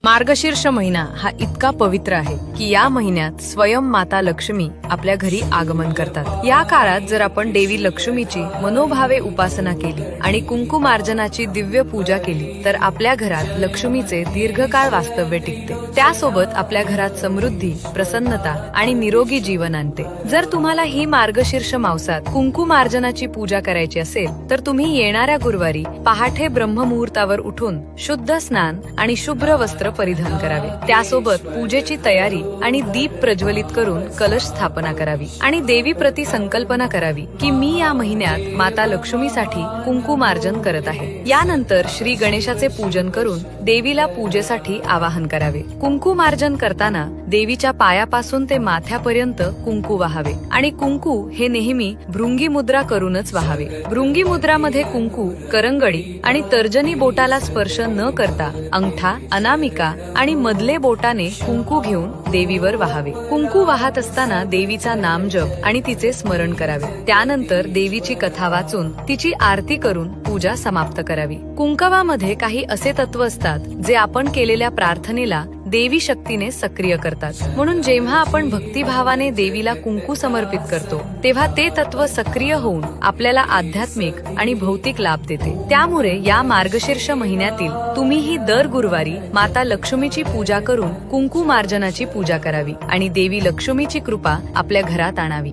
मार्गशीर्ष महिना हा इतका पवित्र आहे की या महिन्यात स्वयं माता लक्ष्मी आपल्या घरी आगमन करतात। या काळात जर आपण देवी लक्ष्मीची मनोभावे उपासना केली आणि कुंकुमार्जनाची दिव्य पूजा केली तर आपल्या घरात लक्ष्मीचे दीर्घकाळ वास्तव्य टिकते। त्यासोबत आपल्या घरात समृद्धी, प्रसन्नता आणि निरोगी जीवन आणते। जर तुम्हाला ही मार्गशीर्ष मावसात कुंकुमार्जनाची पूजा करायची असेल तर तुम्ही येणाऱ्या गुरुवारी पहाटे ब्रह्ममुहूर्तावर उठून शुद्ध स्नान आणि शुभ्र वस्त्र परिधान करावे। त्यासोबत पूजेची तयारी आणि दीप प्रज्वलित करून कलश स्थापना करावी आणि देवी प्रती संकल्पना करावी की मी या महिन्यात माता लक्ष्मीसाठी कुंकुमार्जन करत आहे। यानंतर श्री गणेशाचे पूजन करून देवीला पूजेसाठी आवाहन करावे। कुंकुमार्जन करताना देवीच्या पायापासून ते माथ्यापर्यंत कुंकू वाहावे आणि कुंकू हे नेहमी भृंगी मुद्रा करूनच वाहावे। भृंगी मुद्रामध्ये कुंकू करंगडी आणि तर्जनी बोटाला स्पर्श न करता अंगठा, अनामिका आणि मधले बोटाने कुंकू घेऊन देवीवर वाहावे। कुंकू वाहत असताना देवीचा नामजप आणि तिचे स्मरण करावे। त्यानंतर देवीची कथा वाचून तिची आरती करून पूजा समाप्त करावी। कुंकवामध्ये काही असे तत्व असतात जे आपण केलेल्या प्रार्थनेला देवी शक्तीने सक्रिय करतात, म्हणून जेव्हा आपण भक्तिभावाने देवीला कुंकू समर्पित करतो तेव्हा ते तत्व सक्रिय होऊन आपल्याला आध्यात्मिक आणि भौतिक लाभ देते। त्यामुळे या मार्गशीर्ष महिन्यातील तुम्हीही दर गुरुवारी माता लक्ष्मीची पूजा करून कुंकुमार्जनाची पूजा करावी आणि देवी लक्ष्मीची कृपा आपल्या घरात आणावी।